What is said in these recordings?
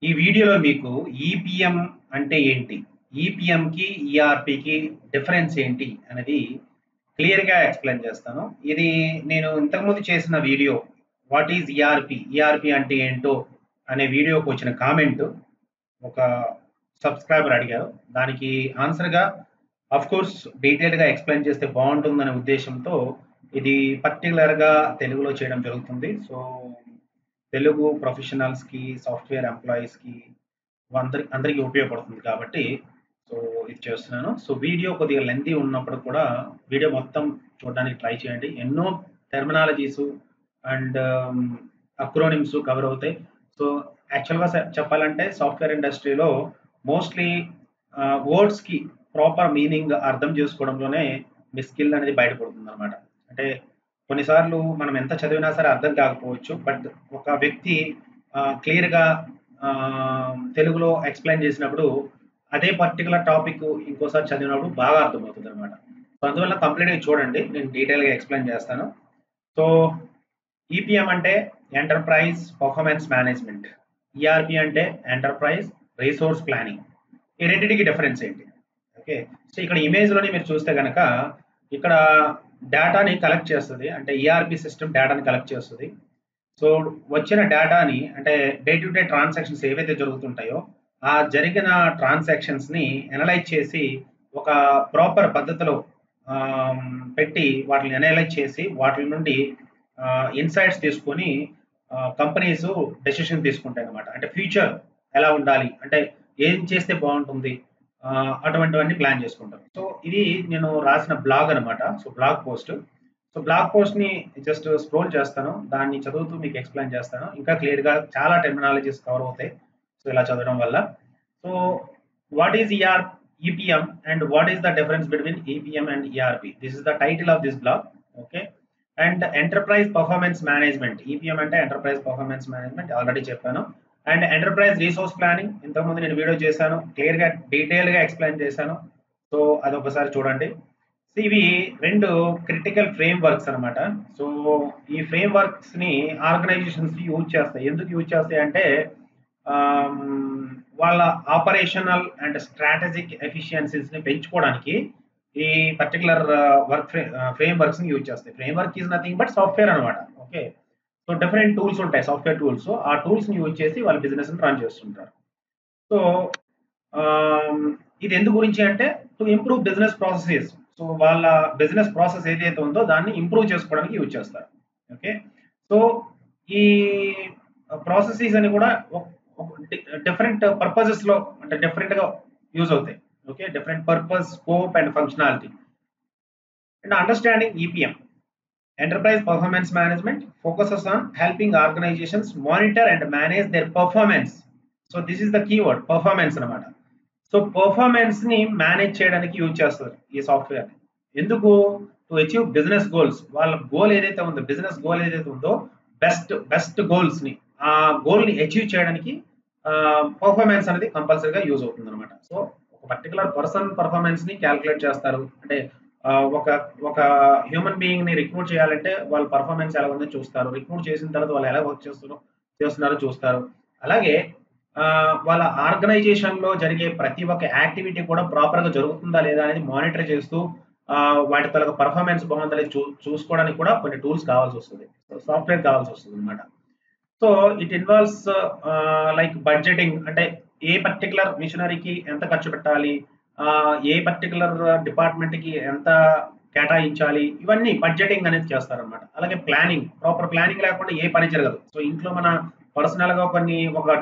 ఈ వీడియోలో మీకు ఈపీఎం అంటే ఏంటి? ఈపీఎంకి, ఈఆర్‌పికి డిఫరెన్స్ ఏంటి? అనేది క్లియర్‌గా ఎక్స్‌ప్లెయిన్ చేస్తాను. ఇది నేను ఇంతకుముందు చేసిన video what is ERP? ERP అంటే ఏంటో అనే వీడియోకి వచ్చిన కామెంట్ ఒక సబ్‌స్క్రైబర్ అడిగారు. దానికి ఆన్సర్‌గా ఆఫ్‌కోర్స్ డీటెయిల్‌గా ఎక్స్‌ప్లెయిన్ చేస్తే బావుంటుందనే ఉద్దేశ్యంతో ఇది పర్టిక్యులర్‌గా తెలుగులో చేయడం జరుగుతుంది. సో, తెలుగు ప్రొఫెషనల్స్‌కి, సాఫ్ట్‌వేర్ ఎంప్లాయీస్‌కి అందరికి ఉపయోగపడుతుంది కాబట్టి సో ఇది చేస్తున్నాను. సో వీడియో కొద్దిగా లెంతీ ఉన్నప్పుడు కూడా వీడియో మొత్తం చూడడానికి ట్రై చేయండి. ఎన్నో టెర్మినాలజీస్ అండ్ అక్రోనిమ్స్ కవర్ అవుతాయి. సో యాక్చువల్‌గా చెప్పాలంటే సాఫ్ట్‌వేర్ ఇండస్ట్రీలో మోస్ట్‌లీ వర్డ్స్‌కి ప్రాపర్ మీనింగ్ అర్థం చేసుకోవడంలోనే మీ స్కిల్ అనేది బయటపడుతుందనమాట. అంటే కొన్నిసార్లు మనం ఎంత చదివినా సరే అర్థం కాకపోవచ్చు. బట్ ఒక వ్యక్తి క్లియర్‌గా తెలుగులో ఎక్స్‌ప్లెయిన్ చేసినప్పుడు అదే పర్టిక్యులర్ టాపిక్ ఇంకోసారి చదివినప్పుడు బాగా అర్థమవుతుందనమాట. సో అందువల్ల కంప్లీట్‌గా చూడండి. నేను డీటెయిల్‌గా ఎక్స్‌ప్లెయిన్ చేస్తాను. సో ఈపీఎం అంటే ఎంటర్ప్రైజ్ పర్ఫార్మెన్స్ మేనేజ్మెంట్. ఈఆర్‌పి అంటే ఎంటర్ప్రైజ్ రిసోర్స్ ప్లానింగ్. ఈ రెండిటికి డిఫరెన్స్ ఏంటి? ఓకే. సో ఇక్కడ ఇమేజ్‌లోని మీరు చూస్తే గనక ఇక్కడ డేటాని కలెక్ట్ చేస్తది. అంటే ఈఆర్‌పి సిస్టమ్ డేటాని కలెక్ట్ చేస్తది. సో వచ్చిన డేటాని అంటే డే టు డే ట్రాన్సాక్షన్స్ ఏవైతే జరుగుతుంటాయో ఆ జరిగిన ట్రాన్సాక్షన్స్ని అనలైజ్ చేసి ఒక ప్రాపర్ పద్ధతిలో పెట్టి వాటిని అనలైజ్ చేసి వాటి నుండి ఇన్సైట్స్ తీసుకొని కంపెనీస్ డెసిషన్ తీసుకుంటాయి అనమాట. అంటే ఫ్యూచర్ ఎలా ఉండాలి, అంటే ఏం చేస్తే బాగుంటుంది, అటువంటివన్నీ ప్లాన్ చేసుకుంటారు. సో ఇది నేను రాసిన బ్లాగ్ అనమాట. So blog post. So blog పోస్ట్‌ని జస్ట్ స్క్రోల్ చేస్తాను. దాన్ని చదువుతూ మీకు ఎక్స్‌ప్లెయిన్ చేస్తాను. ఇంకా క్లియర్‌గా చాలా టెర్మినాలజీస్ కవర్ అవుతాయి. సో ఇలా చదవడం వల్ల. So what is EPM and what is the difference between EPM and ERP? This is the title of this blog. Okay. And enterprise performance management. EPM అంటే ఎంటర్ప్రైజ్ పర్ఫార్మెన్స్ మేనేజ్మెంట్ ఆల్రెడీ చెప్పాను. And enterprise resource planning ఇంతకుముందు నేను video చేశాను. క్లియర్‌గా డీటెయిల్‌గా explain చేశాను. So అదొకసారి చూడండి. సో ఇవి 2 క్రిటికల్ ఫ్రేమ్ వర్క్స్ అనమాట. సో ఈ ఫ్రేమ్ వర్క్స్‌ని ఆర్గనైజేషన్స్ యూజ్ చేస్తాయి. ఎందుకు యూజ్ చేస్తాయి అంటే ఆహ్, వాళ్ళ ఆపరేషనల్ అండ్ స్ట్రాటజిక్ ఎఫిషియన్సీస్‌ని పెంచుకోవడానికి ఈ పర్టిక్యులర్ ఫ్రేమ్ వర్క్స్‌ని యూజ్ చేస్తాయి. Frame work is nothing but software అనమాట. ఓకే. సో డిఫరెంట్ టూల్స్ ఉంటాయి. Software tools. ఆ టూల్స్‌ని యూజ్ చేసి వాళ్ళ బిజినెస్‌ని రన్ చేస్తుంటారు. సో ఆహ్, ఇది ఎందు గురించి అంటే to improve business processes. So వాళ్ళ బిజినెస్ ప్రాసెస్ ఏదైతే ఉందో దాన్ని ఇంప్రూవ్ చేసుకోవడానికి యూజ్ చేస్తారు. ఓకే. సో ఈ ప్రాసెసెస్ అని కూడా డిఫరెంట్ పర్పసెస్‌లో అంటే డిఫరెంట్‌గా యూజ్ అవుతాయి. Okay. Different purpose, scope and functionality. And understanding EPM. Enterprise Performance Management focuses on helping organizations monitor and manage their performance. So this is the keyword performance అన్నమాట. So performance ని manage చేయడానికి use చేస్తారు ఈ software. ఎందుకు? To achieve business goals. వాళ్ళ goal ఏదైతే ఉందో, business goal ఏదైతే ఉందో, బెస్ట్ గోల్స్ ని ఆ గోల్ ని అచీవ్ చేయడానికి పర్ఫార్మెన్స్ అనేది కంపల్సరీగా యూజ్ అవుతుంది అనమాట. సో ఒక పర్టికులర్ పర్సన్ పర్ఫార్మెన్స్ ని క్యాలిక్యులేట్ చేస్తారు. అంటే ఒక ఒక హ్యూమన్ బీయింగ్ ని రిక్రూట్ చేయాలంటే వాళ్ళ పర్ఫార్మెన్స్ ఎలా ఉందో చూస్తారు. రిక్రూట్ చేసిన తర్వాత వాళ్ళు ఎలా వర్క్ చేస్తున్నారో చూస్తారు. అలాగే వాళ్ళ ఆర్గనైజేషన్‌లో జరిగే ప్రతి ఒక్క యాక్టివిటీ కూడా ప్రాపర్‌గా జరుగుతుందా లేదా అనేది మానిటర్ చేస్తూ వాటి తాలూకా పెర్ఫార్మన్స్ బాగుందా లేదా చూసుకోవడానికి కూడా కొన్ని టూల్స్ కావాల్సొస్తది. సాఫ్ట్‌వేర్ కావాల్సొస్తదనమాట. So it involves like budgeting. అంటే ఏ పర్టిక్యులర్ మిషనరీకి ఎంత ఖర్చు పెట్టాలి? ఏ పర్టిక్యులర్ డిపార్ట్‌మెంట్‌కి ఎంత కేటాయించాలి? ఇవన్నీ బడ్జెటింగ్ అనేది చేస్తారనమాట. అలాగే ప్లానింగ్. ప్రాపర్ ప్లానింగ్ లేకుండా ఏ పని జరగదు. సో ఇంట్లో మన పర్సనల్‌గా ఒక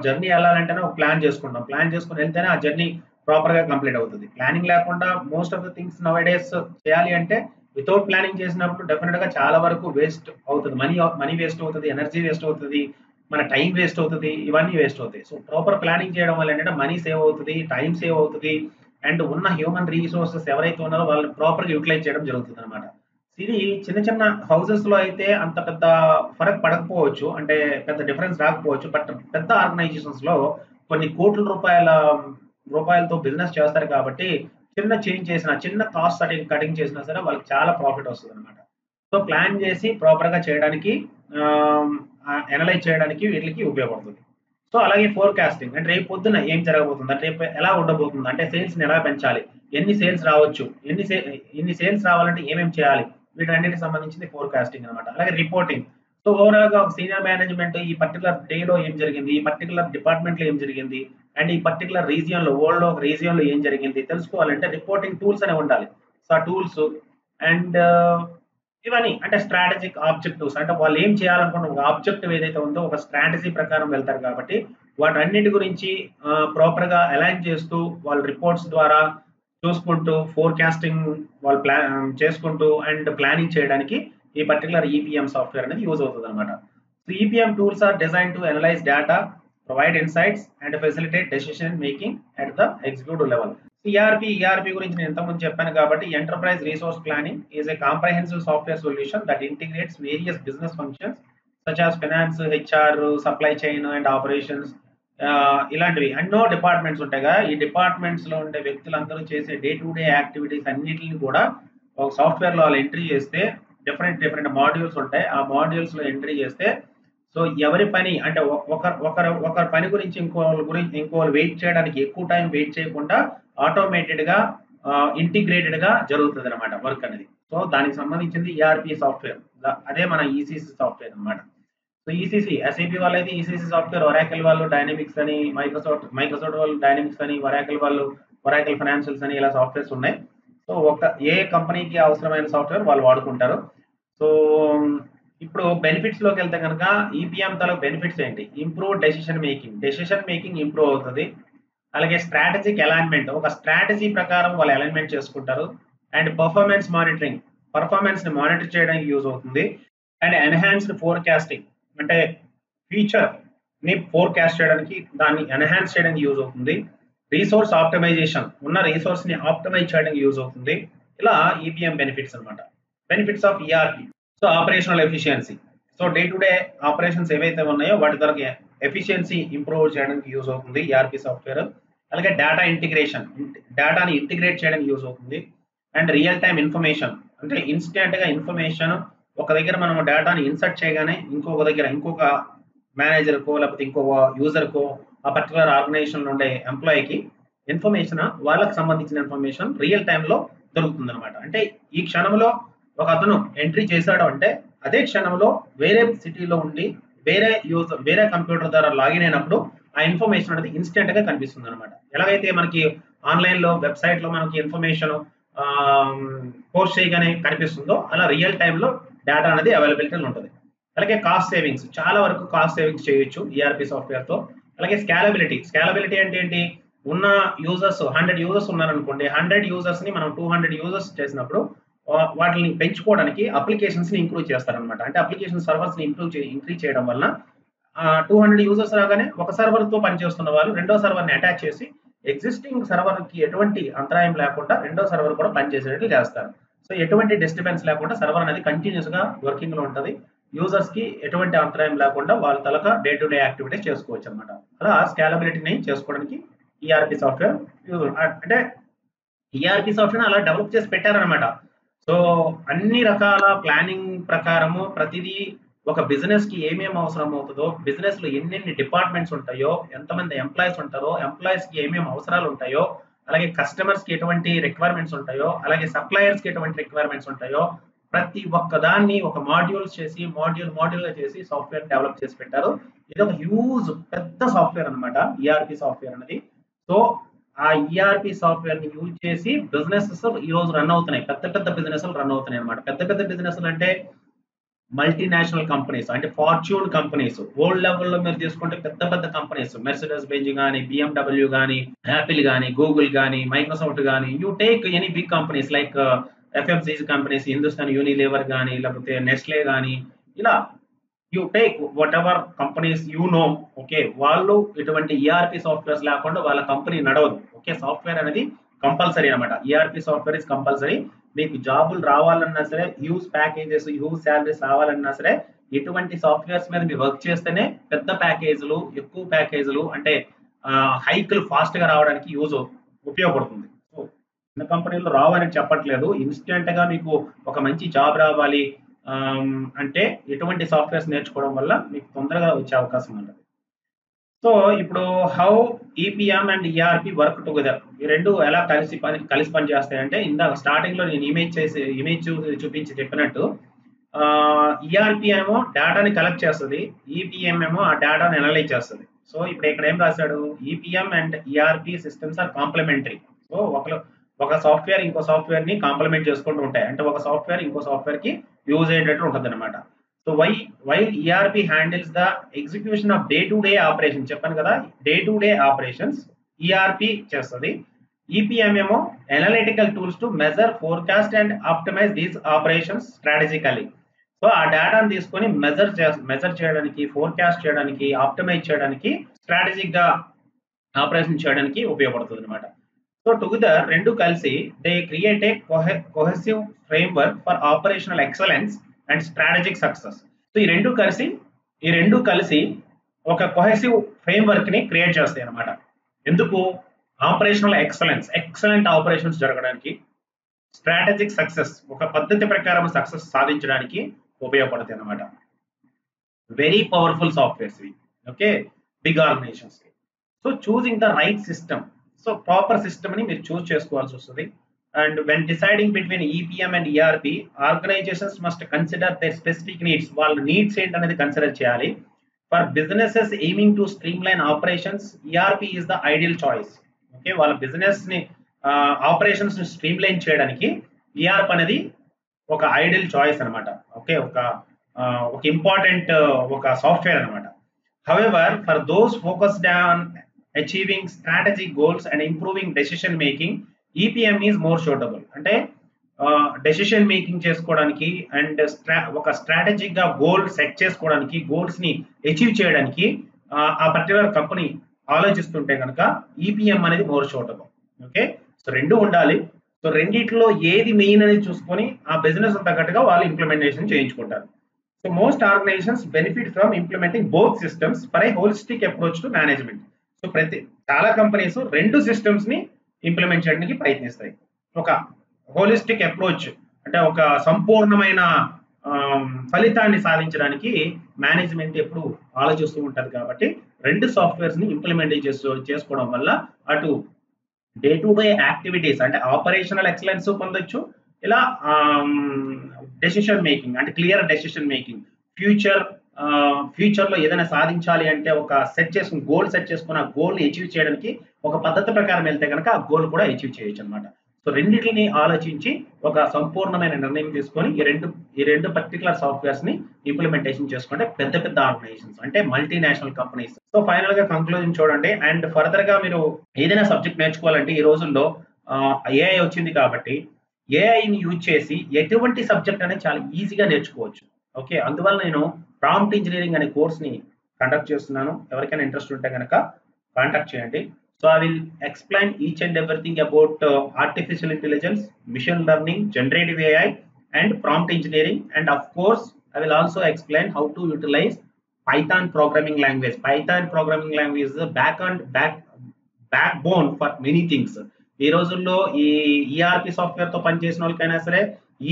జర్నీ ఎళ్ళాలంటేనే ఒక ప్లాన్ చేసుకుంటాం. ప్లాన్ చేసుకొని వెళ్తేనే ఆ జర్నీ ప్రాపర్‌గా కంప్లీట్ అవుతది. ప్లానింగ్ లేకుండా most of the things now a days చేయాలి అంటే వితౌట్ ప్లానింగ్ చేసినప్పుడు డెఫినిట్‌గా చాలా వరకు వేస్ట్ అవుతది. మనీ వేస్ట్ అవుతది. ఎనర్జీ వేస్ట్ అవుతది. మన టైం వేస్ట్ అవుతది. ఇవన్నీ వేస్ట్ అవుతాయి. సో ప్రాపర్ ప్లానింగ్ చేయడం వల్ల ఏంటంటే మనీ సేవ్ అవుతది. టైం సేవ్ అవుతది. అండ్ ఉన్న హ్యూమన్ రిసోర్సెస్ ఎవరైతే ఉన్నారో వాళ్ళని ప్రాపర్‌గా యుటిలైజ్ చేయడం జరుగుతుందనమాట. ఇది చిన్న చిన్న హౌసెస్‌లో అయితే అంత పెద్ద ఫరక్ పడకపోవచ్చు. అంటే పెద్ద డిఫరెన్స్ రాకపోవచ్చు. బట్ పెద్ద ఆర్గనైజేషన్స్‌లో కొన్ని కోట్ల రూపాయలతో బిజినెస్ చేస్తారు కాబట్టి చిన్న చేంజ్ చేసినా, చిన్న కాస్ట్ కటింగ్ చేసినా సరే వాళ్ళకి చాలా ప్రాఫిట్ వస్తదనమాట. సో ప్లాన్ చేసి ప్రాపర్‌గా చేయడానికి అనలైజ్ చేయడానికి వీటికి ఉపయోగపడుతుంది. సో అలాగే ఫోర్‌కాస్టింగ్ అంటే రేపు పొద్దున ఏం జరగబోతుంది? అంటే రేపు ఎలా ఉండబోతుంది? అంటే సేల్స్‌ని ఎలా పెంచాలి? ఎన్ని సేల్స్ రావచ్చు? ఎన్ని సేల్స్ రావాలంటే ఏమేమి చేయాలి? వీటన్నిటికి సంబంధించింది ఫోర్‌కాస్టింగ్ అనమాట. అలాగే రిపోర్టింగ్. సో ఓవరాల్‌గా ఒక సీనియర్ మేనేజ్మెంట్ ఈ పర్టిక్యులర్ డేలో ఏం జరిగింది? ఈ పర్టిక్యులర్ డిపార్ట్మెంట్‌లో ఏం జరిగింది? అండ్ ఈ పర్టిక్యులర్ రీజియన్‌లో వరల్డ్‌లో ఒక రీజియన్‌లో ఏం జరిగింది? తెలుసుకోవాలంటే రిపోర్టింగ్ టూల్స్ అనేవి ఉండాలి. సో ఆ టూల్స్ అండ్ ఇవన్నీ అంటే స్ట్రాటజిక్ ఆబ్జెక్టివ్స్ అంటే వాళ్ళు ఏం చేయాలనుకున్న ఒక ఆబ్జెక్టివ్ ఏదైతే ఉందో ఒక స్ట్రాటజీ ప్రకారం వెళ్తారు కాబట్టి వాటన్నిటి గురించి ప్రాపర్‌గా అలైన్ చేస్తూ వాళ్ళ రిపోర్ట్స్ ద్వారా చూసుకుంటూ ఫోర్‌కాస్టింగ్ వాళ్ళు చేసుకుంటూ అండ్ ప్లానింగ్ చేయడానికి ఈ పర్టిక్యులర్ ఈపీఎం సాఫ్ట్‌వేర్ అనేది యూజ్ అవుతదనమాట. So EPM tools are designed to analyse data, provide insights and facilitate decision making at the executive level. ERP గురించి నేను ఇంతకుముందు చెప్పాను కాబట్టి enterprise resource planning is a comprehensive software solution that integrates various business functions such as finance, HR, supply chain and operations ఇలాంటివి ఎన్నో departments ఉంటాయి కదా! ఈ డిపార్ట్మెంట్స్‌లో ఉండే వ్యక్తులందరూ చేసే డే టు డే యాక్టివిటీస్ అన్నిటిని కూడా ఒక సాఫ్ట్‌వేర్‌లో వాళ్ళు ఎంట్రీ చేస్తే డిఫరెంట్ మాడ్యూల్స్ ఉంటాయి. ఆ మాడ్యూల్స్‌లో ఎంట్రీ చేస్తే సో ఎవరి పని అంటే ఒకరి పని గురించి ఇంకోళ్ళు వెయిట్ చేయడానికి ఎక్కువ టైం వెయిట్ చేయకుండా ఆటోమేటెడ్‌గా ఇంటిగ్రేటెడ్‌గా జరుగుతదనమాట వర్క్ అనేది. సో దానికి సంబంధించింది ఈఆర్‌పీ సాఫ్ట్‌వేర్. అదే మన ఈసీసీ సాఫ్ట్‌వేర్ అన్నమాట. సో ఈసీసీ ఎస్ఏపీ వాళ్ళైతే ఈసీసీ సాఫ్ట్‌వేర్, ఒరాకిల్ వాళ్ళు డైనమిక్స్ అని, మైక్రోసాఫ్ట్ వాళ్ళు డైనమిక్స్ అని, ఒరాకిల్ వాళ్ళు ఒరాకిల్ ఫైనాన్షియల్స్ అని ఇలా సాఫ్ట్‌వేర్స్ ఉన్నాయి. సో ఏ కంపెనీకి అవసరమైన సాఫ్ట్‌వేర్ వాళ్ళు వాడుకుంటారు. సో ఇప్పుడు బెనిఫిట్స్‌లోకెళ్తే గనక ఈపీఎం తాలూకు బెనిఫిట్స్ ఏంటి? డెసిషన్ మేకింగ్ ఇంప్రూవ్ అవుతది. అలాగే స్ట్రాటజిక్ అలైన్‌మెంట్ ఒక స్ట్రాటజీ ప్రకారం వాళ్ళు అలైన్‌మెంట్ చేసుకుంటారు. అండ్ పర్ఫార్మెన్స్‌ని మానిటర్ చేయడానికి యూజ్ అవుతుంది. అండ్ ఎన్హాన్స్డ్ ఫోర్‌కాస్టింగ్ అంటే ఫ్యూచర్‌ని ఫోర్‌కాస్ట్ చేయడానికి దాన్ని ఎన్హాన్స్ చేయడానికి యూజ్ అవుతుంది. రిసోర్స్ ఆప్టిమైజేషన్ ఉన్న రిసోర్స్‌ని ఆప్టిమైజ్ చేయడానికి యూజ్ అవుతుంది. ఇలా ఈపీఎం బెనిఫిట్స్ అన్నమాట. Benefits of ERP. So operational efficiency. So day to day operations ఏవైతే ఉన్నాయో వాటి ద్వారా ఎఫిషియన్సీ ఇంప్రూవ్ చేయడానికి యూజ్ అవుతుంది ఈఆర్‌పీ సాఫ్ట్‌వేర్. అలాగే డేటా ఇంటిగ్రేషన్ డేటాని ఇంటిగ్రేట్ చేయడానికి యూజ్ అవుతుంది. అండ్ రియల్ టైమ్ ఇన్ఫర్మేషన్ అంటే ఇన్స్టెంట్‌గా ఇన్ఫర్మేషన్ ఒక దగ్గర మనం డేటాని ఇన్సర్ట్ చేయగానే ఇంకొక మేనేజర్‌కో లేకపోతే ఇంకొక యూజర్‌కో ఆ పర్టిక్యులర్ ఆర్గనైజేషన్‌లో ఉండే ఎంప్లాయీకి ఇన్ఫర్మేషన్ వాళ్ళకి సంబంధించిన ఇన్ఫర్మేషన్ రియల్ టైమ్‌లో దొరుకుతుందనమాట. అంటే ఈ క్షణంలో ఒక అతను ఎంట్రీ చేశాడు అంటే అదే క్షణంలో వేరే సిటీలో ఉండి వేరే కంప్యూటర్ ద్వారా లాగిన్ అయినప్పుడు ఆ ఇన్ఫర్మేషన్ అనేది ఇన్స్టెంట్ గా కనిపిస్తుంది అనమాట. ఎలాగైతే మనకి ఆన్లైన్ లో వెబ్సైట్ లో మనకి ఇన్ఫర్మేషన్ పోస్ట్ చేయగానే కనిపిస్తుందో అలా రియల్ టైమ్ లో డేటా అనేది అవైలబిలిటీ ఉంటుంది. అలాగే కాస్ట్ సేవింగ్స్ చాలా వరకు కాస్ట్ సేవింగ్స్ చేయొచ్చు ఈఆర్పి సాఫ్ట్వేర్ తో. అలాగే స్కాలబిలిటీ అంటే ఏంటి? ఉన్న యూజర్స్ 100 యూజర్స్ ఉన్నారనుకోండి, 100 యూజర్స్ ని మనం 200 యూజర్స్ చేసినప్పుడు వాటిని పెంచుకోవడానికి అప్లికేషన్స్ ని ఇంప్రూవ్ చేస్తారనమాట. అంటే అప్లికేషన్ సర్వర్స్ ని ఇంక్రీజ్ చేయడం వలన 200 యూజర్స్ రాగానే ఒక సర్వర్ తో పనిచేస్తున్న వాళ్ళు రెండో సర్వర్ ని అటాచ్ చేసి ఎగ్జిస్టింగ్ సర్వర్ కి ఎటువంటి అంతరాయం లేకుండా రెండో సర్వర్ కూడా పనిచేసేటట్లు చేస్తారు. సో ఎటువంటి డిస్టర్బెన్స్ లేకుండా సర్వర్ అనేది కంటిన్యూస్ గా వర్కింగ్ లో ఉంటది. యూజర్స్ కి ఎటువంటి అంతరాయం లేకుండా వాళ్ళ తలక డే టు డే యాక్టివిటీస్ చేసుకోవచ్చు అనమాట. అలా స్కాలబిలిటీని చేసుకోవడానికి ఈఆర్పి సాఫ్ట్వేర్ అంటే ఈఆర్పి సాఫ్ట్వేర్ అలా డెవలప్ చేసి పెట్టారనమాట. సో అన్ని రకాల ప్లానింగ్ ప్రకారము ప్రతిదీ ఒక బిజినెస్ కి ఏమేమి అవసరం అవుతుందో, బిజినెస్ లో ఎన్నెన్ని డిపార్ట్మెంట్స్ ఉంటాయో, ఎంతమంది ఎంప్లాయీస్ ఉంటారో, ఎంప్లాయీస్ కి ఏమేమి అవసరాలు ఉంటాయో, అలాగే కస్టమర్స్ కి ఎటువంటి రిక్వైర్మెంట్స్ ఉంటాయో, అలాగే సప్లయర్స్ కి ఎటువంటి రిక్వైర్మెంట్స్ ఉంటాయో, ప్రతి ఒక్క దాన్ని ఒక మాడ్యూల్ గా చేసి సాఫ్ట్వేర్ డెవలప్ చేసి పెట్టారు. ఇది ఒక హ్యూజ్ పెద్ద సాఫ్ట్వేర్ అనమాట ఈఆర్పి సాఫ్ట్వేర్ అనేది. సో ఆ ఈఆర్పి సాఫ్ట్వేర్ ని యూజ్ చేసి బిజినెసెస్ ఈ రోజు రన్ అవుతున్నాయి. పెద్ద బిజినెస్ రన్ అవుతున్నాయి అనమాట. పెద్ద బిజినెస్ అంటే మల్టీనేషనల్ కంపెనీస్ అంటే ఫార్చ్యూన్ కంపెనీస్ వరల్డ్ లెవెల్లో మీరు తీసుకుంటే పెద్ద కంపెనీస్ మెర్సిడెస్ బెంజ్ కానీ, బిఎండబ్ల్యూ కానీ, యాపిల్ కానీ, గూగుల్ కానీ, మైక్రోసాఫ్ట్ కానీ, you take any big companies like FMCG companies Hindustan Unilever కానీ లేకపోతే నెస్లే కానీ ఇలా you take whatever companies okay వాళ్ళు ఇటువంటి ఈఆర్పి సాఫ్ట్వేర్స్ లేకుండా వాళ్ళ కంపెనీ నడవదు. ఓకే సాఫ్ట్వేర్ అనేది కంపల్సరీ అనమాట. ERP software is compulsory. మీకు జాబులు రావాలన్నా సరే, హ్యూజ్ శాలరీస్ రావాలన్నా సరే, ఇటువంటి సాఫ్ట్వేర్స్ మీద మీరు వర్క్ చేస్తేనే పెద్ద ప్యాకేజీలు, ఎక్కువ ప్యాకేజీలు అంటే హైక్లు ఫాస్ట్ గా రావడానికి ఉపయోగపడుతుంది. సో చిన్న కంపెనీలు రావని చెప్పట్లేదు. ఇన్స్టెంట్ గా మీకు ఒక మంచి జాబ్ రావాలి అంటే ఎటువంటి సాఫ్ట్వేర్స్ నేర్చుకోవడం వల్ల మీకు తొందరగా వచ్చే అవకాశం ఉంటుంది. సో ఇప్పుడు how EPM and ERP work together, ఈ రెండు ఎలా కలిసి పని చేస్తాయంటే, ఇందాక స్టార్టింగ్ లో నేను ఇమేజ్ చూపించి చెప్పినట్టు ఈఆర్పి ఏమో డేటాని కలెక్ట్ చేస్తుంది, ఈపీఎం ఏమో ఆ డేటాని అనలైజ్ చేస్తుంది. సో ఇప్పుడు ఇక్కడ ఏం రాశాడు, EPM and ERP systems are complementary. So ఒక సాఫ్ట్వేర్ ఇంకో సాఫ్ట్వేర్ ని కాంప్లిమెంట్ చేసుకుంటూ ఉంటాయి, అంటే ఒక సాఫ్ట్వేర్ ఇంకో సాఫ్ట్వేర్ కి యూజ్ అయ్యేటట్టు ఉంటుంది అనమాట. So while ERP handles the execution of day to day operation, చెప్పాను కదా, day to day operations ERP చేస్తుంది. ఈపీఎం ఏమో analytical tools to measure, forecast and optimise these operations strategically. So ఆ డేటాను తీసుకొని మెజర్ చేయడానికి, ఫోర్కాస్ట్ చేయడానికి, ఆప్టిమైజ్ చేయడానికి, స్ట్రాటజిక్ గా ఆపరేషన్ చేయడానికి ఉపయోగపడుతుంది అనమాట. సో టుగెదర్ రెండు కలిసి they create a cohesive framework for operational excellence and strategic success. So ఈ రెండు కలిసి ఒక కొహెసివ్ ఫ్రేమ్వర్క్ ని క్రియేట్ చేస్తాయి అనమాట. ఎందుకు? ఆపరేషనల్ ఎక్సలెంట్ ఆపరేషన్స్ జరగడానికి, స్ట్రాటజిక్ సక్సెస్ ఒక పద్ధతి ప్రకారం సక్సెస్ సాధించడానికి ఉపయోగపడతాయి అనమాట. వెరీ పవర్ఫుల్ సాఫ్ట్వేర్స్ ఇవి. ఓకే, బిగ్ ఆర్గనైజేషన్స్ కి. So choosing the right system, so proper system ని మీరు చూస్ చేసుకోవాల్సి వస్తుంది. And when deciding between EPM and ERP, organizations must consider their specific needs. వాళ్ళ నీడ్స్ ఏంటనేది కన్సిడర్ చేయాలి. For businesses aiming to streamline operations, ERP is the ideal choice. Okay, వాళ్ళ business ని operations ని stream line చేయడానికి ERP అనేది ఒక ideal choice అనమాట. ఓకే, ఒక ఇంపార్టెంట్ ఒక సాఫ్ట్వేర్ అనమాట. However for those focused on achieving strategic goals and improving decision making, EPM is more suitable. అంటే డెసిషన్ మేకింగ్ చేసుకోవడానికి అండ్ ఒక స్ట్రాటజిక్ గా గోల్ సెట్ చేసుకోవడానికి, గోల్స్ ని అచీవ్ చేయడానికి ఆ పర్టికులర్ కంపెనీ ఆలోచిస్తుంటే కనుక ఈపీఎం అనేది మోర్ సూటబుల్. ఓకే, సో రెండు ఉండాలి. సో రెండిట్లో ఏది మెయిన్ అనేది చూసుకొని ఆ బిజినెస్ తగ్గట్టుగా వాళ్ళు ఇంప్లిమెంటేషన్ చేయించుకుంటారు. So most organizations benefit from implementing both systems for a holistic approach to management. So చాలా కంపెనీస్ రెండు సిస్టమ్స్ ని ఇంప్లిమెంట్ చేయడానికి ప్రయత్నిస్తాయి. ఒక హోలిస్టిక్ అప్రోచ్ అంటే ఒక సంపూర్ణమైన ఫలితాన్ని సాధించడానికి మేనేజ్మెంట్ ఎప్పుడు ఆలోచిస్తూ ఉంటుంది. కాబట్టి రెండు సాఫ్ట్వేర్స్ ని ఇంప్లిమెంట్ చేసుకోవడం వల్ల అటు డే టు డే యాక్టివిటీస్ అంటే ఆపరేషనల్ ఎక్సలెన్స్ పొందొచ్చు, ఇలా డెసిషన్ మేకింగ్ అంటే క్లియర్ డెసిషన్ మేకింగ్, ఫ్యూచర్ లో ఏదైనా సాధించాలి అంటే ఒక గోల్ సెట్ చేసుకుని ఆ గోల్ ని అచీవ్ చేయడానికి ఒక పద్ధతి ప్రకారం వెళ్తే కనుక ఆ గోల్ కూడా అచీవ్ చేయొచ్చు అనమాట. సో రెండింటిని ఆలోచించి ఒక సంపూర్ణమైన నిర్ణయం తీసుకొని ఈ రెండు పర్టికులర్ సాఫ్ట్వేర్స్ ని ఇంప్లిమెంటేషన్ చేసుకుంటే పెద్ద పెద్ద ఆర్గనైజేషన్స్ అంటే మల్టీనేషనల్ కంపెనీస్. సో ఫైనల్ గా కంక్లూజన్ చూడండి. అండ్ ఫర్దర్ గా మీరు ఏదైనా సబ్జెక్ట్ నేర్చుకోవాలంటే ఈ రోజుల్లో ఏఐ వచ్చింది కాబట్టి ఏఐని యూజ్ చేసి ఎటువంటి సబ్జెక్ట్ అనేది చాలా ఈజీగా నేర్చుకోవచ్చు. ఓకే, అందువల్ల నేను ప్రాంప్ట్ ఇంజనీరింగ్ అనే కోర్స్ ని కండక్ట్ చేస్తున్నాను. ఎవరికైనా ఇంట్రెస్ట్ ఉంటే కనుక కాంటాక్ట్ చేయండి. So I will explain each and everything about artificial intelligence, machine learning, generative AI, and prompt engineering. And of course, I will also explain how to utilize Python programming language. Python programming language is the backbone for many things. ఈ రోజుల్లో ఈ ERP software తో పనిచేసిన వాళ్ళకైనా సరే,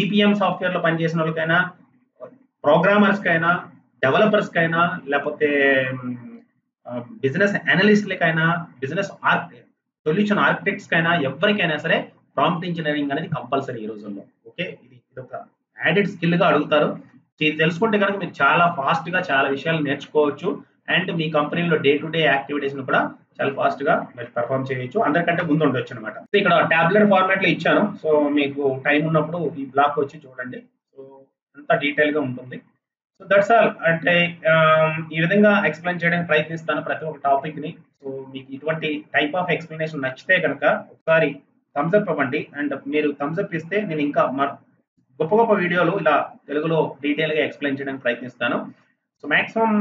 EPM software లో పనిచేసిన వాళ్ళకైనా, ప్రోగ్రామర్స్ కైనా, డెవలపర్స్ కైనా, లేకపోతే బిజినెస్ అనలిస్ట్లకైనా, బిజినెస్ సొల్యూషన్ ఆర్కిటెక్ట్స్ కైనా, ఎవరికైనా సరే ప్రాంప్ట్ ఇంజనీరింగ్ అనేది కంపల్సరీ ఈ రోజుల్లో. ఓకే, ఇది ఒక యాడెడ్ స్కిల్ గా అడుగుతారు. ఇది తెలుసుకుంటే కనుక మీరు చాలా ఫాస్ట్ గా చాలా విషయాలు నేర్చుకోవచ్చు. అండ్ మీ కంపెనీలో డే టు డే యాక్టివిటీస్ కూడా చాలా ఫాస్ట్ గా మీరు పెర్ఫామ్ చేయొచ్చు, అందరికంటే ముందు ఉండొచ్చు అనమాట. ఇక్కడ టాబ్లెట్ ఫార్మాట్ లో ఇచ్చాను. సో మీకు టైం ఉన్నప్పుడు ఈ బ్లాక్ వచ్చి చూడండి. సో అంతా డీటెయిల్ గా ఉంటుంది. So that's all. అంటే ఈ విధంగా ఎక్స్ప్లెయిన్ చేయడానికి ప్రయత్నిస్తాను ప్రతి ఒక్క టాపిక్ ని. సో మీకు ఇటువంటి టైప్ ఆఫ్ ఎక్స్ప్లెనేషన్ నచ్చితే కనుక ఒకసారి థమ్స్ అప్ ఇవ్వండి. అండ్ మీరు థమ్స్ అప్ ఇస్తే నేను ఇంకా గొప్ప గొప్ప వీడియోలు ఇలా తెలుగులో డీటెయిల్ గా ఎక్స్ప్లెయిన్ చేయడానికి ప్రయత్నిస్తాను. సో మాక్సిమం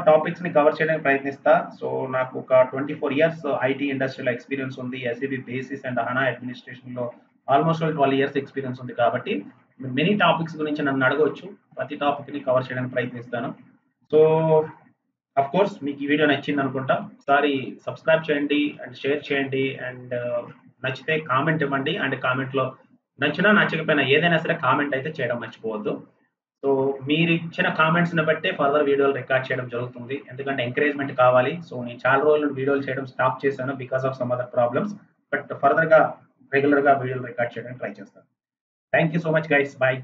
టాపిక్స్ ని కవర్ చేయడానికి ప్రయత్నిస్తా. సో నాకు ఒక 24 years ఐటీ ఇండస్ట్రీలో ఎక్స్పీరియన్స్ ఉంది. ఎస్ఏబి బేసిస్ అండ్ హనా అడ్మినిస్ట్రేషన్ లో ఆల్మోస్ట్ 12 years ఎక్స్పీరియన్స్ ఉంది. కాబట్టి మెనీ టాపిక్స్ గురించి నన్ను అడగవచ్చు. ప్రతి టాపిక్ ని కవర్ చేయడానికి ప్రయత్నిస్తాను. సో అఫ్ కోర్స్ మీకు ఈ వీడియో నచ్చింది అనుకుంటా. ఒకసారి సబ్స్క్రైబ్ చేయండి అండ్ షేర్ చేయండి. అండ్ నచ్చితే కామెంట్ ఇవ్వండి. అండ్ కామెంట్ లో నచ్చినా నచ్చకపోయినా ఏదైనా సరే కామెంట్ అయితే చేయడం మర్చిపోవద్దు. సో మీరు ఇచ్చిన కామెంట్స్ని బట్టే ఫర్దర్ వీడియోలు రికార్డ్ చేయడం జరుగుతుంది, ఎందుకంటే ఎంకరేజ్మెంట్ కావాలి. సో నేను చాలా రోజులు వీడియోలు చేయడం స్టాప్ చేశాను because of some other problems. But ఫర్దర్గా రెగ్యులర్గా వీడియోలు రికార్డ్ చేయడానికి ట్రై చేస్తాను. Thank you so much guys, bye.